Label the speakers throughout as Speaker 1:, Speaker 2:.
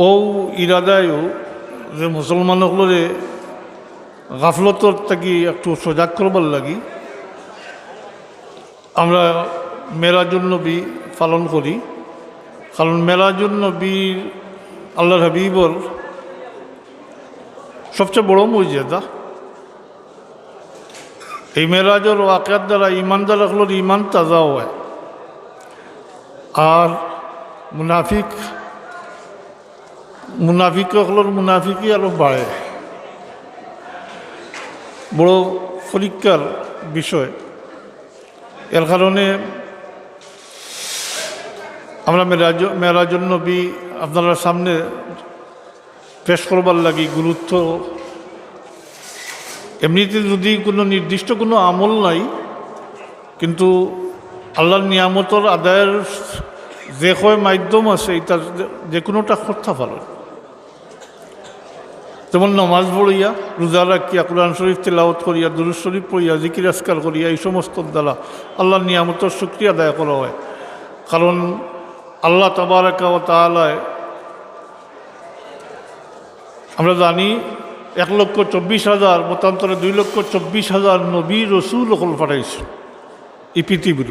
Speaker 1: ও ইরাদায়ও যে মুসলমানসকলরে গাফলতর থাকি একটু সজাগ করবার লাগি আমরা মেরাজুন নবী পালন করি। কারণ মেরাজুন নবী আল্লাহর হাবিবর সবচেয়ে বড় মর্যাদা। এই মেরাজের ওয়াকিয়ার দ্বারা ইমানদারগুলোর ইমান তাজা হয়, আর মুনাফিকগুলোর মুনাফিকি আরও বাড়ে। বড় পরীক্ষার বিষয়। এর কারণে আমরা মেরাজুন নবী আপনার সামনে পেশ করবার লাগি গুরুত্ব। এমনিতে যদি কোনো নির্দিষ্ট কোনো আমল নাই, কিন্তু আল্লাহর নিয়ামতর আদায়ের যে কয় মাধ্যম আছে এটা যে কোনোটা করতে পারে। যেমন নমাজ পড়িয়া, রোজা রাখিয়া, কোরআন শরীফ তেলাওয়াত করিয়া, দুরূদ শরীফ পড়িয়া, জিকির আজকার করিয়া, এই সমস্ত দ্বারা আল্লাহর নিয়ামতর শুকরিয়া আদায় করা হয়। কারণ আল্লাহ তাবারাকা ওয়া তাআলা আমরা জানি 1,24,000 মতান্তরে 2,24,000 নবী রসুল সকল পাঠাইছে এই পৃথিবীর।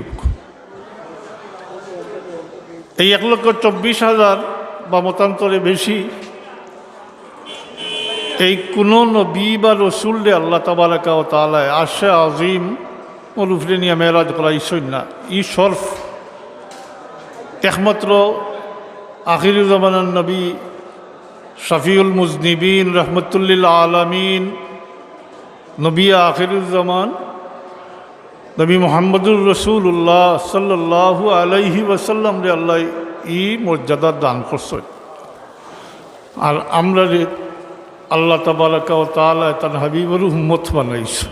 Speaker 1: এই 1,24,000 বা মতান্তরে বেশি এই কোন নবী বা রসুলরে আল্লাহ তাবারাকা ওয়া তাআলা আরশে আজিম ওর উপরে নিয়ে মেরাজ করাইছেন না। ই শরফ একমাত্র আখিরুল জামানার নবী শফিউল মুজনিবিন রহমতুল্লিল আলামিন নবী আখিরুল জামান নবী মুহাম্মদুর রাসূলুল্লাহ সাল্লাল্লাহু আলাইহি ওয়াসাল্লাম রে আল্লাহ ই মর্যাদা দান করছেন। আর আমরা রে আল্লাহ তাবারাকা ওয়া তাআলা তার হাবিবের উম্মত বানাইছেন।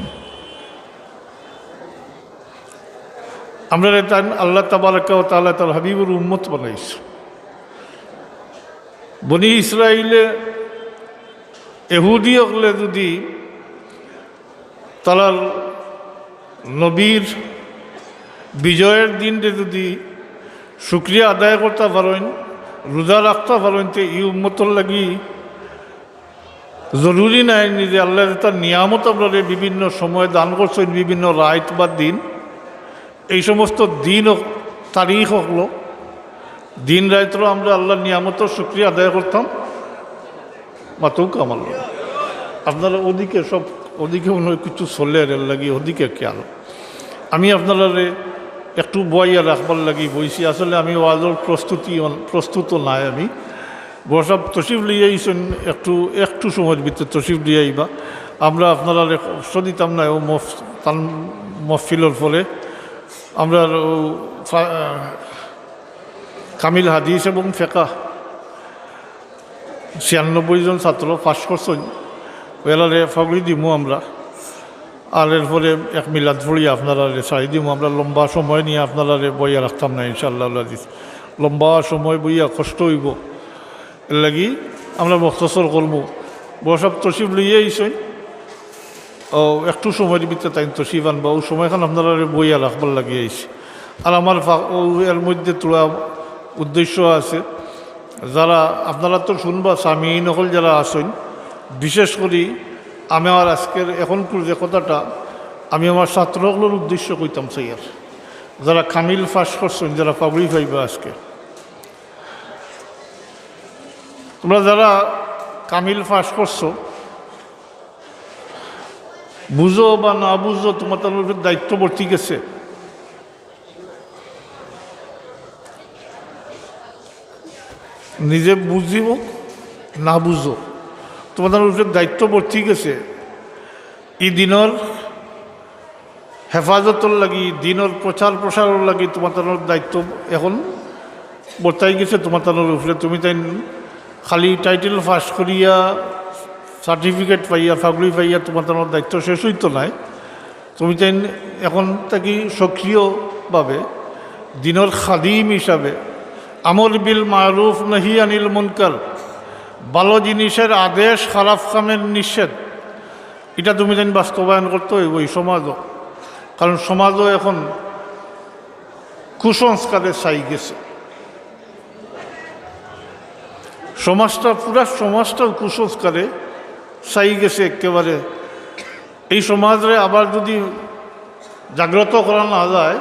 Speaker 1: আমরা রে আল্লাহ তাবারাকা ওয়া তাআলা তার হাবিবের উম্মত বানাইছেন। বনি ইসরাইলে এহুদি হলে যদি তারা নবীর বিজয়ের দিনটা যদি শুক্রিয়া আদায় করতে পারেন, রোজা রাখতে পারেন, তো এই উম্মতর লাগি জরুরি নাই যে আল্লাহ তার নিয়ামত আপনারা বিভিন্ন সময় দান করছেন, বিভিন্ন রাত বা দিন, এই সমস্ত দিন তারিখ হলো দিন রাত্র আমরা আল্লাহর নিয়ামতের শুকরিয়া আদায় করতাম। মাতুক আমার আপনারা ওদিকে সব ওদিকে অন্য কিছু চলে এর লাগি ওদিকে খেয়াল। আমি আপনারা একটু বইয়া রাখবার লাগি বইছি। আসলে আমি ওয়াজের প্রস্তুত নাই। আমি বসব তশিফ লিয়ে আইছেন, একটু সময়ের ভিতরে তশিফ লিয়ে আইবা। আমরা আপনারা দিতাম না ও মহফিলের ফলে আমরা কামিল হাদিস এবং ফেকা 96 জন ছাত্র পাস করছেন। এলারে ফাগড়ি দিমু আমরা, আর এরপরে এক মিলাদ পড়িয়া আপনারা ছাড়ি দিমু। আমরা লম্বা সময় নিয়ে আপনারা বইয়া রাখতাম না ইনশাআল্লাহ। লম্বা সময় বইয়া কষ্ট হইব, এর লাগি আমরা মখতসর করবো। বসব তশিফ লইয়ে আইসেন, ও একটু সময়ের ভিতরে তাই তশিফ আনবা। ও সময়খান আপনারা বইয়া রাখবার লাগিয়ে আইসি। আর আমার এর মধ্যে তোলা উদ্দেশ্য আছে, যারা আপনারা তো শুনবা সামিন হল যারা আসেন, বিশেষ করে আমি আমার আজকের এখনকার যে কথাটা আমি আমার ছাত্রগুলোর উদ্দেশ্য কইতাম চাই। আর যারা কামিল ফাঁস করছেন, যারা পাবড়ি পাইবা আজকে, তোমরা যারা কামিল ফাঁস করছো, বুঝো বা না বুঝো, তোমার তার দায়িত্ব বর্তি গেছে। নিজে বুঝিব না বুঝো, তোমাদের উপরে দায়িত্ব বর্তি গেছে। এই দিনের হেফাজতর লাগি, দিনের প্রচার প্রসারের লাগি তোমাদের দায়িত্ব এখন বর্তাই গেছে তোমাদের উপরে। তুমি তাই খালি টাইটেল পাস করিয়া সার্টিফিকেট পাইয়া ফাগড়ি পাইয়া তোমাদের দায়িত্ব শেষ হইতো নাই। তুমি তাই এখন থাকি সক্রিয়ভাবে দিনের খাদিম হিসাবে আমর বিল মারুফ নাহি আনিল মুনকার, ভালো জিনিসের আদেশ, খারাপ কামের নিষেধ, এটা তুমি যেন বাস্তবায়ন করতে হইব এই সমাজও। কারণ সমাজও এখন কুসংস্কারে ছাই গেছে। সমাজটা পুরা সমাজটাও কুসংস্কারে ছাই গেছে একেবারে। এই সমাজে আবার যদি জাগ্রত করা না যায়,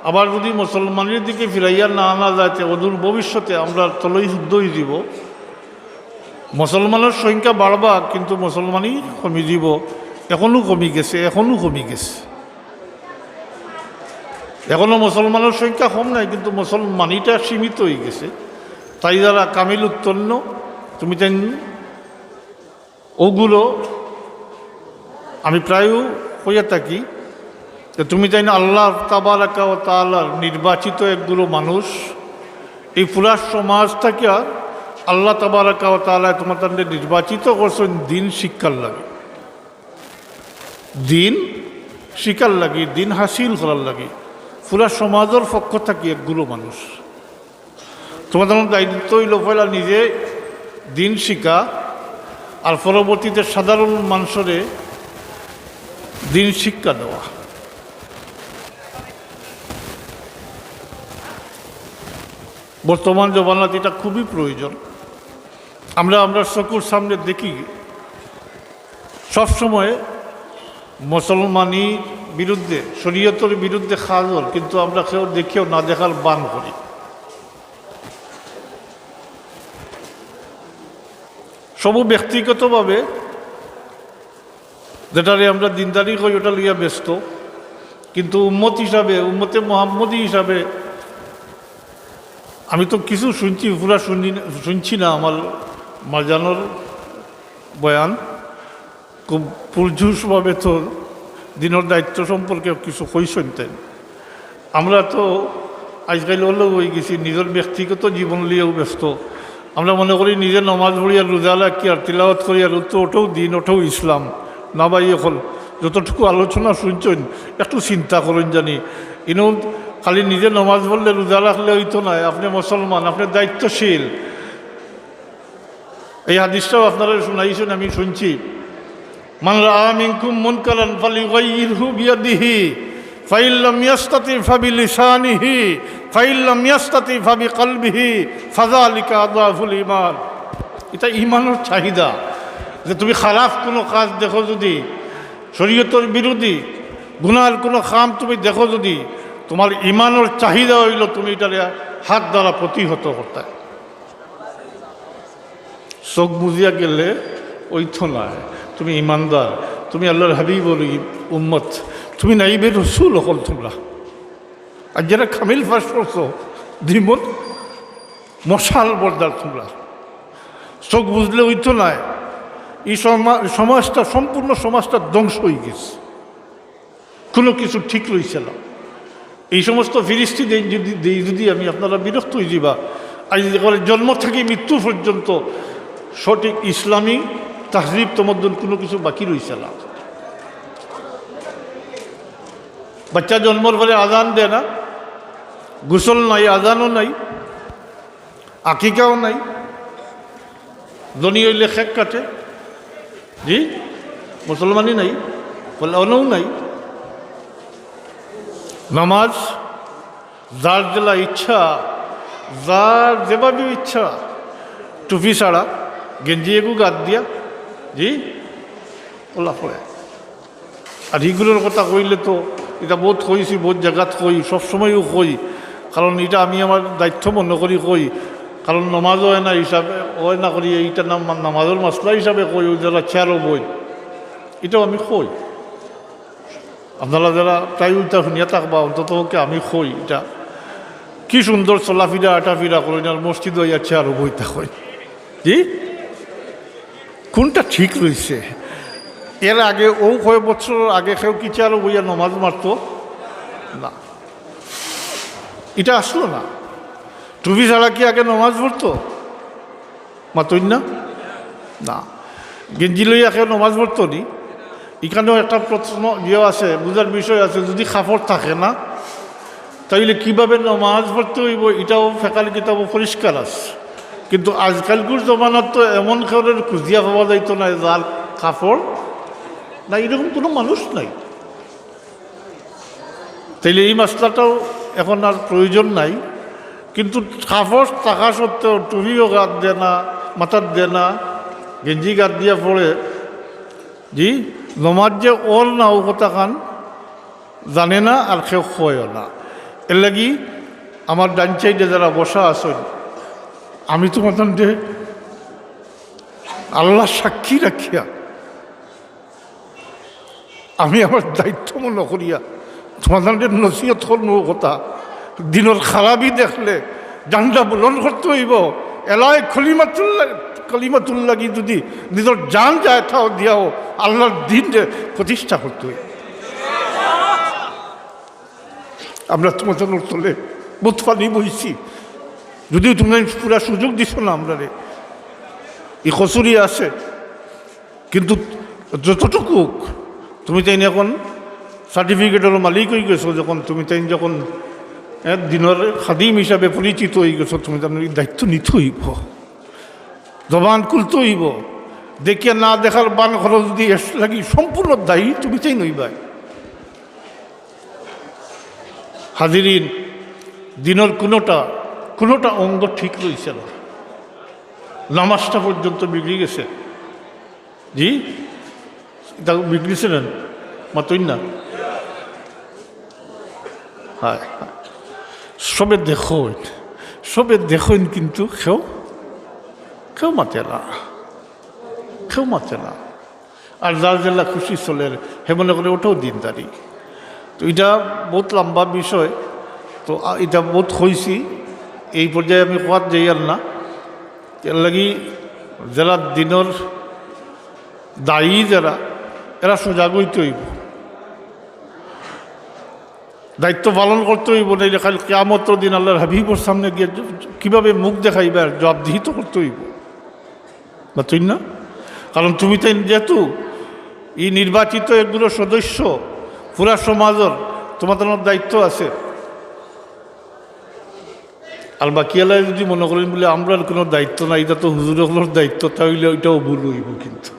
Speaker 1: আবার যদি মুসলমানের দিকে ফিরাইয়া না আনা যায়, অদূর ভবিষ্যতে আমরা তলই শুদ্ধ হয়ে যাব। মুসলমানের সংখ্যা বাড়বা, কিন্তু মুসলমানই কমি দিব। এখনও কমি গেছে, এখনও কমি গেছে। এখনও মুসলমানের সংখ্যা কম নাই, কিন্তু মুসলমানিটা সীমিত হয়ে গেছে। তাই যারা কামিল উত্তন্ন, তুমি তাই ওগুলো আমি প্রায়ও হইয়া থাকি, তুমি তাই না আল্লাহ তাবারাকা ওয়া তাআলার নির্বাচিত একগুলো মানুষ। এই পুরা সমাজ থেকে আল্লাহ তাবারাকা ওয়া তাআলা তোমার তাদের নির্বাচিত করছেন দিন শিক্ষার লাগে, দিন শিক্ষার লাগে, দিন হাসিল করার লাগে। পুরা সমাজের পক্ষ থাকি একগুলো মানুষ। তোমাদের দায়িত্ব হইল পয়লা নিজে দিন শিখা, আর পরবর্তীতে সাধারণ মানুষের দিন শিক্ষা দেওয়া। বর্তমান জমানাতে এটা খুবই প্রয়োজন। আমরা চকুর সামনে দেখি সবসময় মুসলমানি বিরুদ্ধে, শরীয়তের বিরুদ্ধে খাজল, কিন্তু আমরা কেউ দেখেও না দেখার বান করি। সবু ব্যক্তিগতভাবে যেটারে আমরা দিনদারি করি ওটা লিয়া ব্যস্ত, কিন্তু উম্মত হিসাবে, উম্মতে মোহাম্মদী হিসাবে আমি তো কিছু শুনছি, পুরা শুনছি না। আমার মাজানোর বয়ান খুব পুরজুসভাবে তো দিনের দায়িত্ব সম্পর্কে কিছু কই শুনতেন। আমরা তো আজকাল হলেও হয়ে গেছি, নিজের ব্যক্তিগত জীবন নিয়েও ব্যস্ত। আমরা মনে করি নিজের নমাজ পড়ি আর রোজা রাখি আর তিলাওয়াত করি আর ওটাও দিন, ওটাও ইসলাম না। ভাই এখন যতটুকু আলোচনা শুনছেন একটু চিন্তা করেন, জানি ইনো খালি নিজে নমাজ পড়লে রোজা রাখলে হইতো না। আপনি মুসলমান, আপনি দায়িত্বশীল। এই হাদিসটাও আপনারা শুনাইছেন, আমি শুনছি। মান রাআ মিনকুম মুনকারান ফালিয়ুগাইয়িরহু বিয়াদিহি ফাইন লাম ইয়াস্তাতি ফাবিলিসানিহি ফাইন লাম ইয়াস্তাতি ফাবিকলবিহি ফাযালিকা আযাফুল ঈমান। এটা ঈমানের চাহিদা, যে তুমি খারাপ কোনো কাজ দেখো, যদি শরীয়তের বিরোধী গুনার কোনো কাম তুমি দেখো, যদি তোমার ঈমানের চাহিদা হইল তুমি এটা হাত দ্বারা প্রতিহত করতে। চোখ বুঝিয়া গেলে ওইতো নয়, তুমি ইমানদার, তুমি আল্লাহর হাবিবর উম্মত, তুমি নাইবের রসুল হল তোমরা। আর যারা কামিল ফাঁস করছো দ্বিমত মশাল বর্দার তোমরা। চোখ বুঝলে ওইতো নয়, এই সমাজটা, সম্পূর্ণ সমাজটা ধ্বংস হয়ে গেছে, কোনো কিছু ঠিক রয়েছে না। এই সমস্ত ফিরিস্তি যদি আমি আপনারা বিরক্ত হয়ে যাবা। আজ জন্ম থেকে মৃত্যু পর্যন্ত সঠিক ইসলামী তাহজিব তোমাদের কোনো কিছু বাকি রয়েছে না। বাচ্চা জন্মর পরে আজান দেয় না, গোসল নাই, আজানও নাই, আকিকাও নাই, ধনী হইলে খেক কাটে, জি মুসলমানই নাই, বলে অনও নাই। নামাজ যার জেলা ইচ্ছা, যার যেভাবে ইচ্ছা, টুপি ছাড়া গেঞ্জি এগু গাদ দিয়া, জি ওলা পড়ে। আর এইগুলোর কথা কইলে তো এটা বহুত কইছি, বহুত জায়গাত কই, সবসময়ও কই, কারণ এটা আমি আমার দায়িত্ব মনে করি কই। কারণ নমাজও হয় না হিসাবে হয় না করি, এইটা নাম নামাজের মশলা হিসাবে কই, যারা চেয়ারও বই, এটাও আমি কই। আপনারা যারা তাই ওইটা শুনিয়া থাকবা, অন্তত ওকে আমি কই। এটা কি সুন্দর চলাফিরা আটাফিরা করেন, আর মসজিদ হইয়া চেয়ারও বইটা কই, জি কোনটা ঠিক রয়েছে? এর আগে কয়েক বছর আগে কেউ কি চেয়ারও বইয়া নমাজ মারত না, এটা আসলো না। টুপি ছাড়া কি আগে নমাজ পড়তো? মাতই না, না। গেঞ্জি লইয়া কেউ নমাজ পড়তো নি? এখানেও একটা প্রশ্ন ইয়ে আছে, বুঝার বিষয় আছে। যদি কাপড় থাকে না, তাইলে কিভাবে নমাজ পড়তে হইব, এটাও ফেকালি কিতাবও পরিষ্কার আছে। কিন্তু আজকালকার জমানার তো এমন কারণের খুঁজিয়া পাওয়া যাইতো না যার কাপড় না, এরকম কোনো মানুষ নাই। তাইলে এই মাসলাটাও এখন আর প্রয়োজন নাই। কিন্তু কাপড় থাকা সত্ত্বেও টুপিও গাত দেয় না, মাথার দেয় না, গেঞ্জি গাত দিয়া পড়ে, জি নমাজ যে ওর না ও কথা খান জানে না আর কেউ হয় না। এর লাগি আমার ডান সাইডে যারা বসা আছেন, আমি তোমাদের আল্লাহ সাক্ষী রাখিয়া আমি আমার দায়িত্ব মনে করিয়া তোমাদের নসিহত করবো কথা, দিনের খারাপই দেখলে জানটা বুলন করতে হইব। এলাই কলিমাতুল্লাহ যদি নিজের জান যায় তাও দিয়াও আল্লাহর দিন প্রতিষ্ঠা করতে হইব। আমরা তোমাদের তলে বুথ পানি বইছি, যদিও তুমি পুরা সুযোগ দিছ না আমরা রে, এই কসুরি আছে, কিন্তু যতটুকু তুমি তাই এখন সার্টিফিকেটের মালিক হয়ে গেছো, যখন তুমি তাই যখন দিনের খাদিম হিসাবে পরিচিত হয়ে গেছো, তুমি তার দায়িত্ব নিতে হইব, জবান খুলতে হইব। দেখিয়া না দেখার বান খরচ দিয়ে লাগি সম্পূর্ণ দায়ী তুমি চাই নইবাই। হাজিরিন, দিনের কোনোটা অঙ্গ ঠিক রয়েছে না, নামাজটা পর্যন্ত বিগড়ে গেছে। জি এটা বিগড়েছিলেন মাতই না, হ্যাঁ সবে দেখুন কিন্তু কেউ মাতে না। আর যার জেলা খুশি চলে হে মনে করে ওটাও দিনদারি। তো এটা বহুত লম্বা বিষয়, তো এটা বহুত হয়েছি, এই পর্যায়ে আমি কোয়াত যাই আর না। এর লাগি যারা দিনের দায়ী যারা, এরা সজাগ হইতে হইব, দায়িত্ব পালন করতে হইব। নাইলে খালি কিয়ামতের দিন আল্লাহর হাবিবর সামনে গিয়ে কীভাবে মুখ দেখাইবার জবাবদিহি তো করতে হইব বা তুই না। কারণ তুমি তাই যেহেতু এই নির্বাচিত এগুলো সদস্য পুরা সমাজের, তোমাদের দায়িত্ব আছে। আর বাকি এলাকায় যদি মনে করেন বলে আমরা কোনো দায়িত্ব নাই, এটা তো হুজুরগুলোর দায়িত্ব, তাহলে ওইটাও ভুল হইব। কিন্তু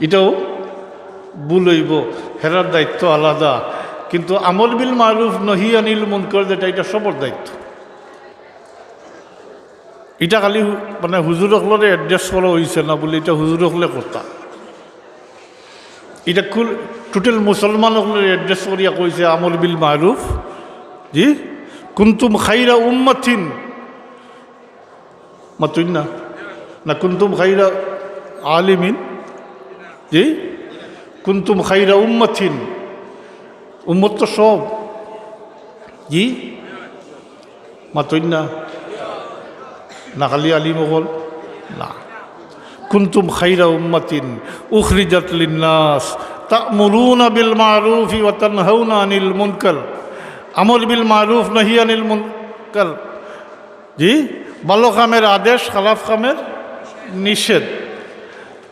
Speaker 1: এটাও ভুল হইব, হেরার দায়িত্ব আলাদা। কিন্তু আমর বিল মারুফ নহি আনিল মুনকার যেটা, এটা সবর দায়িত্ব। এটা খালি মানে হুজুরগুলোরে অ্যাড্রেস করা হয়েছে না বলে এটা হুজুরগুলো কথা, এটা টোটাল মুসলমানগুলোর অ্যাড্রেস করিয়া কইছে আমর বিল মারুফ। জি কুনতুম খাইরা উম্মাতিন মাতুন না কুনতুম খাইরা আলিমিন। জি কুনতুম খাইরা উম্মাতিন, উম্মত তো সব। জি মাতুন না খালি আলিম হল না। কুনতুম খাইরা উম্মাতিন উখরিজাত লিন্নাস তা'মুরুনা বিল মারুফি ওয়া তানহাউনা আনিল মুনকার। আমর বিল মারুফ নহি আনিল মুনকার, জি ভালো কামের আদেশ, খারাপ কামের নিষেধ।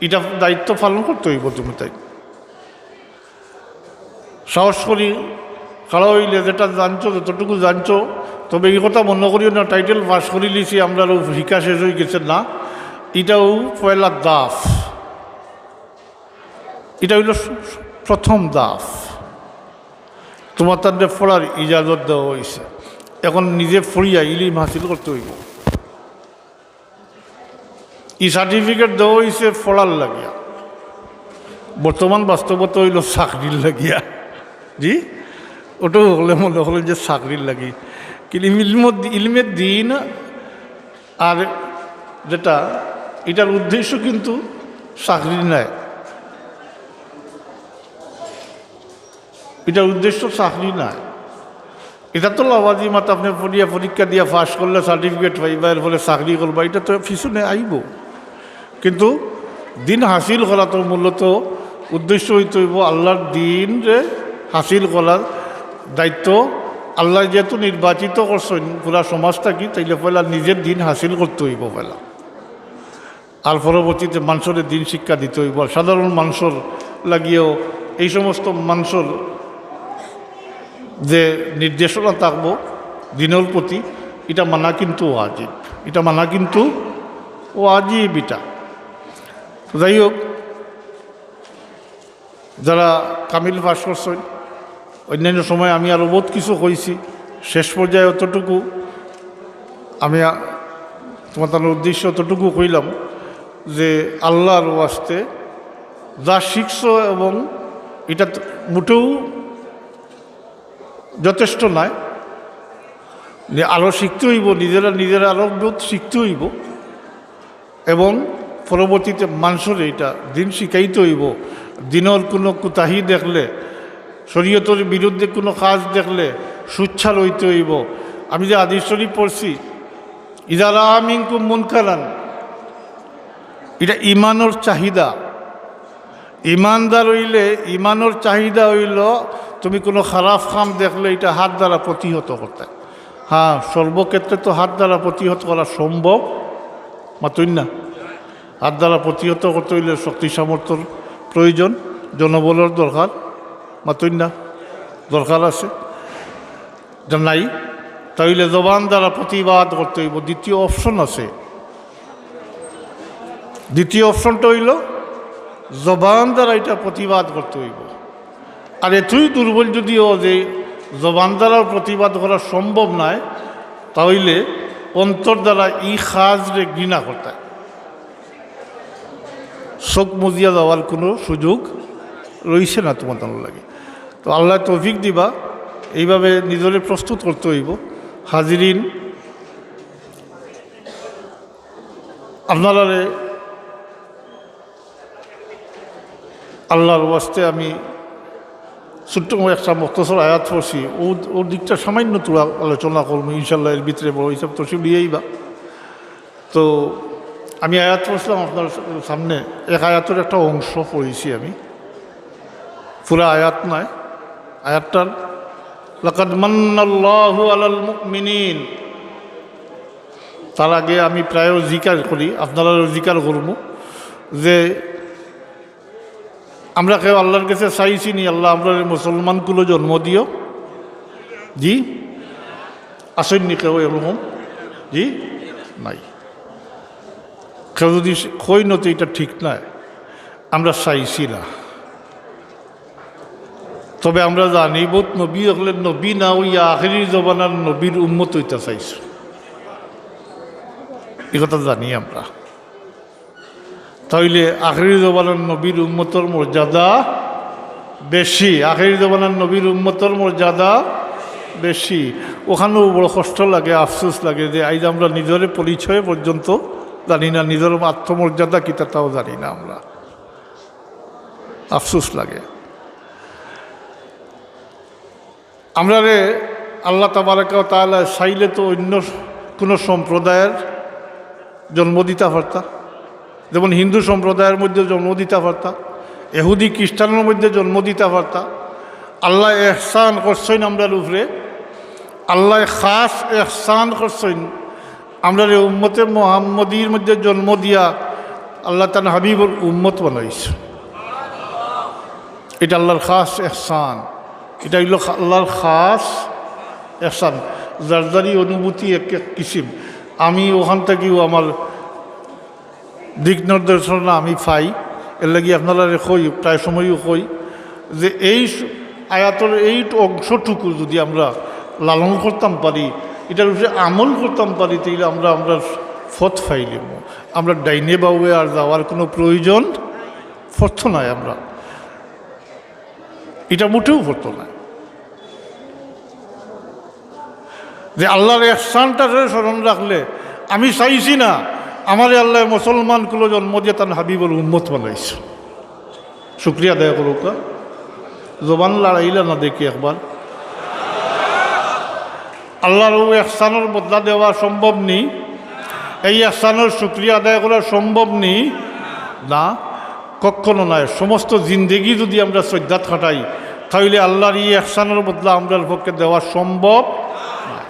Speaker 1: এটা দায়িত্ব পালন করতে হইব। তুমি তাই সাহস করি খাড়া হইলে যেটা জানছো, যতটুকু জানছো, তবে এই কথা মনে করিও না টাইটেল পাস করে লিছি আমরা শিক্ষা শেষ হয়ে গেছে না। এটাও পয়লা দাফ, এটা হইল প্রথম দাফ। তোমার তাদের পড়ার ইজাজত দেওয়া হয়েছে, এখন নিজে পড়িয়া ইলিম হাসিল করতে হইব। ই সার্টিফিকেট দেওয়া হয়েছে পড়ার লাগিয়া, বর্তমান বাস্তবতা হইল চাকরির লাগিয়া। জি ওটাও হলে মনে হলেন যে চাকরির লাগি, কিন্তু ইলমের দিন আর যেটা এটার উদ্দেশ্য কিন্তু চাকরি নাই, এটার উদ্দেশ্য চাকরি নাই। এটা তো লাভাজি মাত আপনি পড়িয়া পরীক্ষা দিয়া পাস করলে সার্টিফিকেট পাইবা, এর ফলে চাকরি করবা, এটা তো পিছনে আইব। কিন্তু দিন হাসিল করা তো মূলত উদ্দেশ্য হইতে হইব আল্লাহর দিন হাসিল করার দায়িত্ব। আল্লাহ যেহেতু নির্বাচিত করছেন পুরা সমাজটাকে, তাইলে পয়লা নিজের দিন হাসিল করতে হইব পয়লা, আর পরবর্তীতে মানুষের দিন শিক্ষা দিতে হইব। সাধারণ মানুষের লাগিয়েও এই সমস্ত মানুষের যে নির্দেশনা থাকবো দিনের প্রতি, এটা মানা কিন্তু ওয়াজিব, এটা মানা কিন্তু ওয়াজিব। এটা যাই হোক, যারা কামিল পাস করছেন, অন্যান্য সময় আমি আরও বহুত কিছু কইছি, শেষ পর্যায়ে অতটুকু আমি তোমাদের উদ্দেশ্য অতটুকু কইলাম যে আল্লাহর ওয়াস্তে যা শিখছো এবং এটা মোটেও যথেষ্ট নয়, আরও শিখতে হইব, নিজেরা আরও বহুত শিখতে হইব এবং পরবর্তীতে মানুষের এটা দিন শিখাইতে হইব। দিনের কোনো কুতাহি দেখলে, শরীয়তের বিরুদ্ধে কোনো কাজ দেখলে সুচ্ছার হইতে হইব। আমি যে হাদিস শরীফ পড়ছি, ইযা রাআ মিনকুম মুনকারান, এটা ইমানের চাহিদা। ইমানদার হইলে ইমানের চাহিদা হইল তুমি কোনো খারাপ কাম দেখলে এটা হাত দ্বারা প্রতিহত করতে। হ্যাঁ, সর্বক্ষেত্রে তো হাত দ্বারা প্রতিহত করা সম্ভব মাতই না। হাত দ্বারা প্রতিহত করতে হইলে শক্তি সামর্থ্যর প্রয়োজন, জনবলের দরকার মাতই না, দরকার আছে যা নাই। তাইলে জবান দ্বারা প্রতিবাদ করতে হইব। দ্বিতীয় অপশন আছে, দ্বিতীয় অপশনটা হইল জবান দ্বারা এটা প্রতিবাদ করতে হইব। আর এতই দুর্বল যদিও যে জবান দ্বারা প্রতিবাদ করা সম্ভব নয়, তাহলে অন্তর দ্বারা এই কাজরে ঘৃণা করতে, চোখ মজিয়া যাওয়ার কোনো সুযোগ রয়েছে না তোমাদের লাগে। তো আল্লাহ তৌফিক দিবা, এইভাবে নিজরে প্রস্তুত করতে হইব। হাজিরিন, আপনারা আল্লাহর ওয়াস্তে আমি ছোট্ট একটা মুখতসর আয়াত পড়ছি, ওর দিকটা সামান্য তো আলোচনা করবো ইনশাল্লাহ। এর ভিতরে বড় হিসাব তো দিয়েই বা। তো আমি আয়াত পড়ছিলাম আপনার সামনে, এক আয়াতের একটা অংশ পড়েছি আমি, পুরা আয়াত নয়। আয়াতটার লাকাদ মান্নাল্লাহু আলাল মুমিনিন, তার আগে আমি প্রায় জিকার করি, আপনারাও জিকার করব যে আমরা কেউ আল্লাহর কাছে চাইছি নি আল্লাহ আমরা মুসলমানগুলো জন্ম দিও? জি আসেননি কেউ এরকম? জি নাই। কেউ যদি কই নতো এটা ঠিক নয়, আমরা চাইছি না। তবে আমরা জানি বোধ নবী হলে নবী না হইয়া আখেরি জবানার নবীর উম্মত হইতে চাইছে, এ কথা জানি আমরা। তাইলে আখেরি জবানার নবীর উম্মতর মর্যাদা বেশি, আখেরি জবানার নবীর উম্মতর মর্যাদা বেশি। ওখানেও বড় কষ্ট লাগে, আফসোস লাগে যে আজ আমরা নিজের পরিচয় পর্যন্ত জানি না, নিজের আত্মমর্যাদা কিতা তাও জানি না আমরা, আফসোস লাগে। আমরা আল্লাহ তাবারাক ওয়া তাআলা চাইলে তো অন্য কোনো সম্প্রদায়ের জন্ম দিতে পারতা, যেমন হিন্দু সম্প্রদায়ের মধ্যে জন্ম দিতে পারতা, ইহুদি খ্রিস্টানের মধ্যে জন্ম দিতে পারতা। আল্লাহ এহসান করছেন আমরার উপরে, আল্লাহ খাস এহসান করছেন আমরা উম্মতে মুহাম্মদীর মধ্যে জন্ম দিয়া আল্লাহ তার হাবিবুর উম্মত বানাইছে। এটা আল্লাহর খাস এহসান, এটা হইল আল্লাহর খাস এহসান। যার যারই অনুভূতি এক এক কিসিম। আমি ওখান থেকেও আমার দিক নির্দেশনা আমি পাই, এর লাগি আপনারা কই, প্রায় সময়ও কই যে এই আয়াতের এই অংশটুকু যদি আমরা লালন করতাম পারি, এটার উপরে আমল করতাম পারি, তাইলে আমরা ফত ফাইলিম, আমরা ডাইনে বাউয়ে আর যাওয়ার কোনো প্রয়োজন পড়তো নাই। আমরা এটা মোটেও পড়তো না যে আল্লাহর ইহসানটারে স্মরণ রাখলে আমি চাইছি না আমারে আল্লাহ মুসলমানগুলো জন্ম দিয়ে তার হাবিবুল উম্মত বানাইছে। শুক্রিয়া আদায় করুক। জবান লড়াইলা না দেখি একবার। আল্লাহর ইহসানের বদলা দেওয়া সম্ভব নেই, এই ইহসানের শুক্রিয়া আদায় করা সম্ভব নেই না, কখনো নয়। সমস্ত জিন্দেগি যদি আমরা শ্রদ্ধাত খাটাই, তাহলে আল্লাহর এই ইহসানের বদলা আমরার পক্ষে দেওয়া সম্ভব নয়।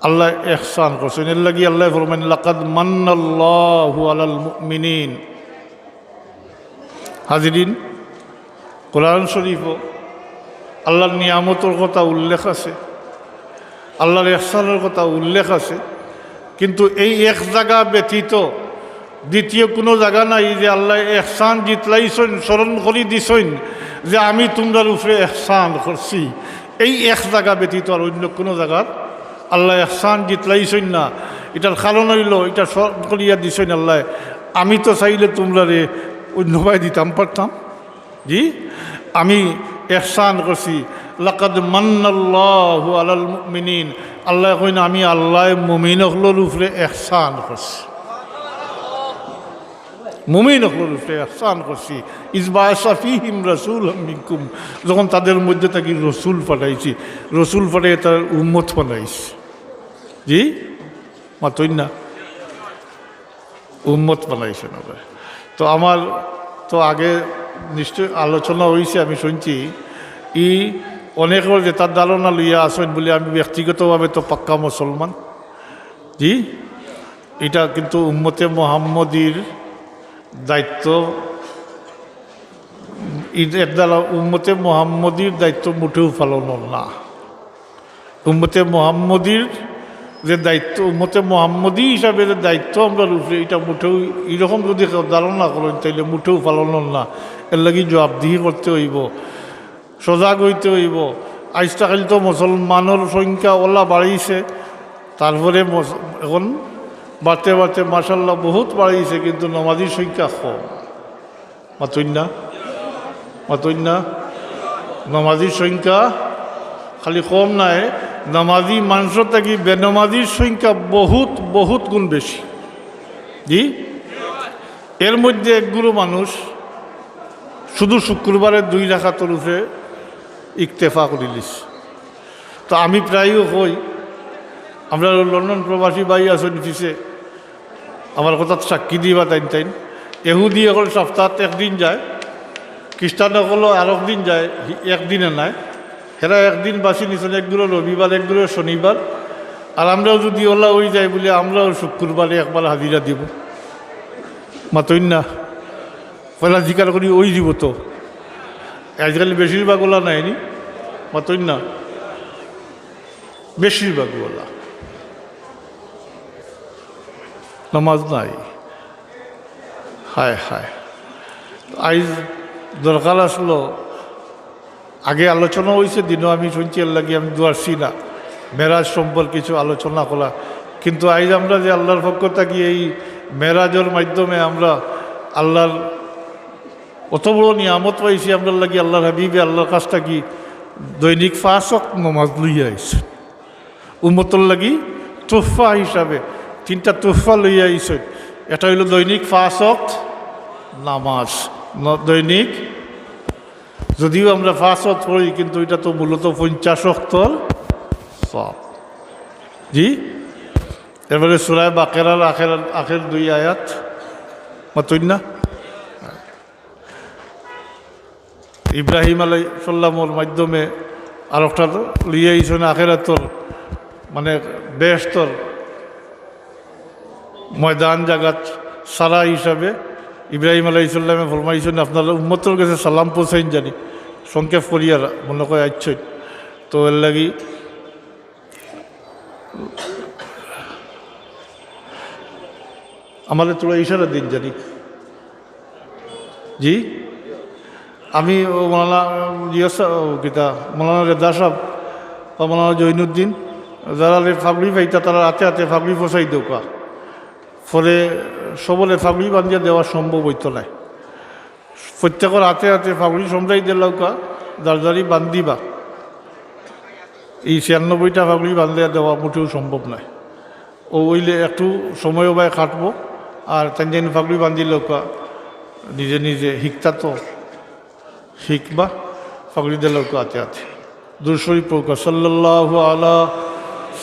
Speaker 1: আল্লাহ ইহসান করছেন, এর লাগি আল্লাহ ফরমান লাকাদ মান্নাল্লাহু আলাল মুমিনিন। হাজিরিন, কোরআন শরীফও আল্লাহর নিয়ামতের কথা উল্লেখ আছে, আল্লাহর ইহসানের কথা উল্লেখ আছে, কিন্তু এই এক জায়গা ব্যতীত দ্বিতীয় কোনো জায়গা নাই যে আল্লাহ ইহসান জিতলাইছেন, স্মরণ করি দিছেন যে আমি তোমরার উপরে ইহসান করছি। এই এক জায়গা ব্যতীত আর অন্য কোনো জায়গার আল্লাহ ইহসান জিতলাইছেন না, এটার কারণ হইল এটা সব করিয়া দিছেন আল্লাহ। আমি তো চাইলে তোমরা রে অন্যভাবে দিতাম পারতাম। জি, আমি ইহসান করছি। লাকাদ মান্নাল্লাহু আলাল মুমিনিন, আল্লাহ কইন আমি আল্লাহ মুমিন হকলের উপরে ইহসান করছি, মুমিন হকলের উপরে ইহসান করছি। ইজবাআসা ফীহিম রাসূলাম মিনকুম, যখন তাদের মধ্যে থাকি রসুল পাঠাইছি, রসুল পাঠিয়ে তার উম্মত বানাইছি। জি, মাতইন না, উম্মত বানাইছেন। তো আমার তো আগে নিশ্চয় আলোচনা হয়েছে, আমি শুনছি ই অনেকের যে তার ধারণা লইয়া আসেন বলে আমি ব্যক্তিগতভাবে তো পাক্কা মুসলমান। জি, এটা কিন্তু উম্মতে মুহাম্মদীর দায়িত্ব, এর দ্বারা উম্মতে মুহাম্মদীর দায়িত্ব মুঠেও পালন না। উম্মতে মুহাম্মদীর যে দায়িত্ব, উম্মতে মুহাম্মদী হিসাবে যে দায়িত্ব আমরা উপরে, এটা মুঠেও এরকম যদি ধারণা করেন তাইলে মুঠেও পালন না। এর লাগি জবাবদিহি করতে হইব, সজাগ হইতে হইব। আজকাল তো মুসলমানের সংখ্যা ওলা বাড়িয়েছে, তারপরে এখন বাড়তে বাড়তে মাশাল্লাহ বহুত বাড়িয়েছে, কিন্তু নামাজির সংখ্যা কম। মাতইন না, মাতইন না, নামাজির সংখ্যা খালি কম নাই, নামাজি মানুষের থাকি বেনামাজির সংখ্যা বহুত বহুত গুণ বেশি। জি, এর মধ্যে একগুলো মানুষ শুধু শুক্রবারে 2 রাকাতের উপরে ইকতেফা করিলিস। তো আমি প্রায়ই কই, আমরা লন্ডন প্রবাসী ভাই আছেন পিছে, আমার কথা সাক্ষী দিবা তাইন এহুদি এখন সপ্তাহত একদিন যায়, খ্রিস্টান হলো আর একদিন যায়, একদিনে নাই। এরা একদিন বাসি নিছেন, একগুলো রবিবার, একগুলো শনিবার। আর আমরাও যদি ওলা ওই যাই বলে আমরাও শুক্রবারে একবার হাজিরা দিব। মাতইন না, পয়লা জিকার করি ওই দিব। তো আজকাল বেশিরভাগ ওলা নাইনি, মাতইন না, বেশিরভাগ ওলা নামাজ নাই। হায় হায়, আইজ দরকার আসলো, আগে আলোচনা হয়েছে দিনও আমি শুনছি, এর লাগে আমি দুয়ারছি না মেরাজ সম্পর্কে কিছু আলোচনা করা। কিন্তু আইজ আমরা যে আল্লাহর পক্ষ থাকি এই মেরাজের মাধ্যমে আমরা আল্লাহর অত বড় নিয়ামত পাইছি, আমরা লাগি আল্লাহর হাবিবে আল্লাহর কাছ থাকি দৈনিক 5 ওয়াক্ত নামাজ লইয়া আইছে। উম্মতর লাগি তোহফা হিসাবে 3টা তোহফা লইয়া আইছে। এটা হইল দৈনিক 5 ওয়াক্ত নামাজ, দৈনিক। যদিও আমরা 5 ওয়াক্ত পড়ি, কিন্তু এটা তো মূলত 50 ওয়াক্তর সব। জি, এবারে সূরা বাকারার আখের 2 আয়াত, মাতইন না, ইব্রাহিম আলাইহিস সালামের মাধ্যমে আর একটা লিয়ে আইছেন আখেরাতর, মানে বেহেশতর ময়দান জাগাত সারা হিসাবে। ইব্রাহিম আলাইহিস সালামে ফরমাইছেন আপনারা উম্মতের কাছে সালাম পৌঁছাইন জানি, সংক্ষেপ করিয়া মনে করে আইছেন। তো এর লাগি আমাদের তোরা ইশারা দিন জানি। জি, আমি মৌলানা গীতা মৌলানা রেদা সাহেব বা মৌলানা জৈনুদ্দিন যারা ফাগড়ি পাইতা তারা হাতে হাতে ফাগড়ি ফসাই দেওয়া, ফলে সবলে ফাগড়ি বান্ধিয়া দেওয়া সম্ভব হইত নাই। প্রত্যেকের হাতে হাতে ফাগড়ি সমঝাই দিলাউকা, দাঁড়ি বান্ধিবা, এই 96টা ফাগড়ি বান্ধিয়া দেওয়া মোটেও সম্ভব নয়। ও ওইলে একটু সময়ও বাই কাটবো, আর তাই ফাগড়ি বান্ধিলৌকা নিজে নিজে শিখতা তো শিখবা, ফাগড়ি দিলৌকা হাতে হাতে। দুরশরীফ পৌকা সাল্লাল্লাহু আলা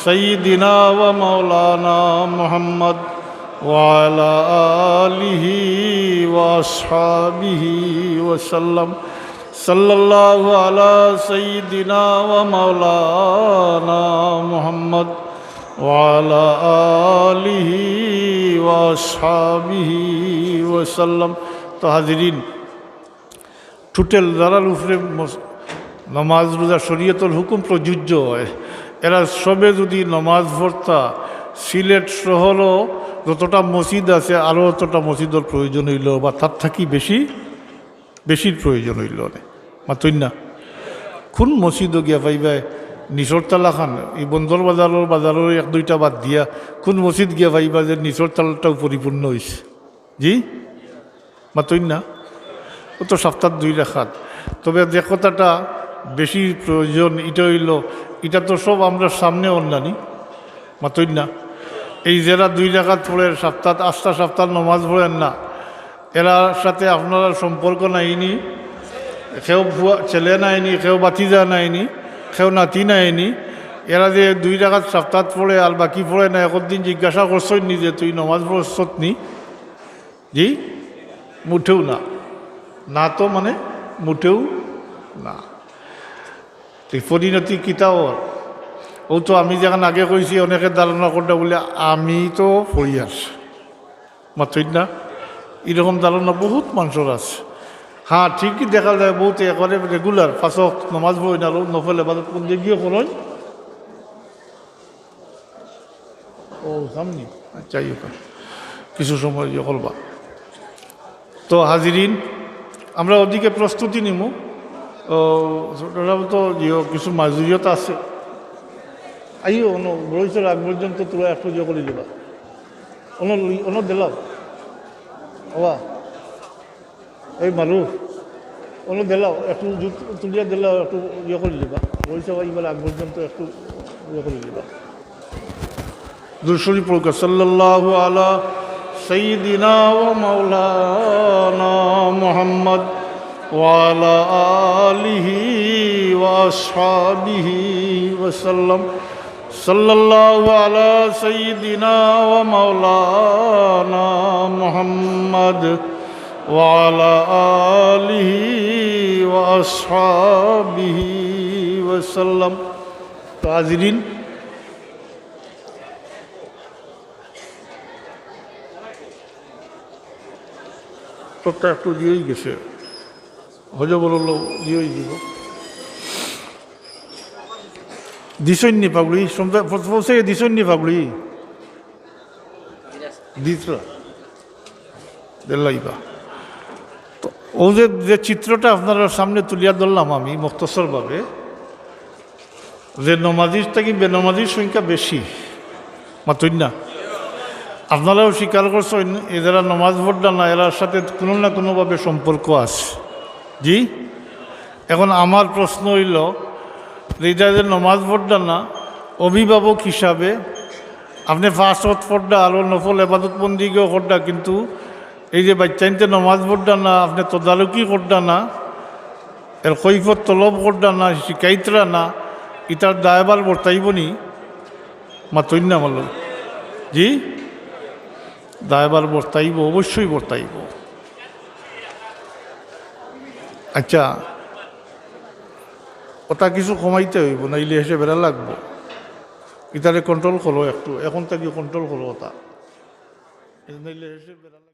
Speaker 1: সাইয়্যিদিনা ওয়া মাওলানা মুহাম্মদ ওয়া আলা আলিহি ওয়া আসহাবিহি ওয়া সাল্লাম। সাল্লাল্লাহু আলা সাইয়্যিদিনা ওয়া মাওলানা মুহাম্মদ ওয়া আলা আলিহি ওয়া আসহাবিহি ওয়া সাল্লাম। তো হাজিরিন, টোটাল যারা উপরে নমাজ রোজা শরীয়তের হুকুম প্রযোজ্য হয়, এরা সবে যদি নমাজ পড়তা, সিলেট শহরও যতটা মসজিদ আছে আরও অতটা মসজিদের প্রয়োজন হইল, বা তার থাকি বেশির প্রয়োজন হইল। মাতইন না, কোন মসজিদও গিয়া পাইবাই নিচরতলা খান এই বন্দর বাজারের এক দুইটা বাদ দিয়া কোন মসজিদ গিয়া ভাইবা যে নিচরতলাটাও পরিপূর্ণ হয়েছে? জি মাতই না, ও তো সপ্তাহ 2 রাকাত। তবে যে কথাটা বেশি প্রয়োজন এটা হইল, এটা তো সব আমরা সামনে অন্যানি মাতই না। এই যারা 2 রাকাত পড়ে আস্থা সপ্তাহ নমাজ পড়েন না, এরার সাথে আপনারা সম্পর্ক নাইনি, কেউ ছেলে নাইনি, কেউ বাতিজা নাইনি, কেউ নাতি নাইনি। এরা যে 2 রাকাত সপ্তাহ পড়ে আর বাকি পড়ে না, একদিন জিজ্ঞাসা করছই নি যে তুই নমাজ পড়ছত নি? জি মুঠেও না, না তো মানে মুঠেও না। পরিণতি কিতাও ও তো আমি যেখানে আগে কইছি অনেকে ধারণা করতে বলে আমি তো পড়ি আসি মাত্রই না, এরকম ধারণা বহুত মানুষের আছে। হ্যাঁ ঠিকই দেখা যায় বহুত একবারে রেগুলার 5 ওয়াক্ত নামাজ পড়ি না, নফল এবার কোন দিক গিয়ে করুন ও সামনি আচ্ছা কিছু সময় ইয়ে করবা। তো হাজিরিন, আমরা ওদিকে প্রস্তুতি নিব, তো কিছু মাজুরিয়ত আছে। আইও বড়ইছর আগ পর্যন্ত তোরা একটু ইয়ে করে দিবা, অন্য দিলাম বাবা এই মারু অন্য দিলাও একটু তুলিয়া দিলাও, একটু ইয়ে করে দিবা। বড়ইছর এইবার আগ পর্যন্ত একটু ইয়ে করে দিবা। দুরূদ পড়ুক সাল্লাল্লাহু আলা সাইয়্যিদিনা ওয়া মাওলানা মুহাম্মদ ওয়া আলা আলিহি ওয়া আসহাবিহি ওয়া সাল্লাম। সাল্লাল্লাহু আলা সাইয়্যিদিনা ওয়া মাওলানা মুহাম্মদ ওয়া আলা আলিহি ওয়া আসহাবিহি ওয়া সাল্লাম। তো হাজিরিন, তোরটা একটু দিয়েই গেছে, হজে বলল দিয়েই দিব। দিছন্নি পাগড়ি পৌঁছে দিছন্নি পাগড়ি দিতরা দিল্লাইবা। তো ও যে চিত্রটা আপনার সামনে তুলিয়া ধরলাম আমি মুক্তসরভাবে, যে নমাজির থেকে বেনমাজির সংখ্যা বেশি মাতই না। আপনারাও স্বীকার করছেন এ যারা নমাজ পড়া না, এরার সাথে কোনো না কোনোভাবে সম্পর্ক আছে। জি এখন আমার প্রশ্ন হইল, এটা যে নমাজ পড়া না, অভিভাবক হিসাবে আপনি 5 ওয়াক্ত পড়া আরও নফল এবাদতবন্দিকেও করডা, কিন্তু এই যে বাচ্চাইনতে নমাজ পড়া না, আপনি তদারকি করডা না, এর কৈফত তলব করডা না, শিকাইতরা না, ইটার দায়বার বর্তাইব নি মাতই না বলো? জি দায়বার বর্তাইব, অবশ্যই বর্তাইব। আচ্ছা ওটা কিছু কমাইতে হইব, নাইলে হেসে বেড়া লাগবো। ইতারে কন্ট্রোল করো একটু, এখন থেকে কন্ট্রোল করো ওটা, নাইলে হেসে বেড়া লাগবে।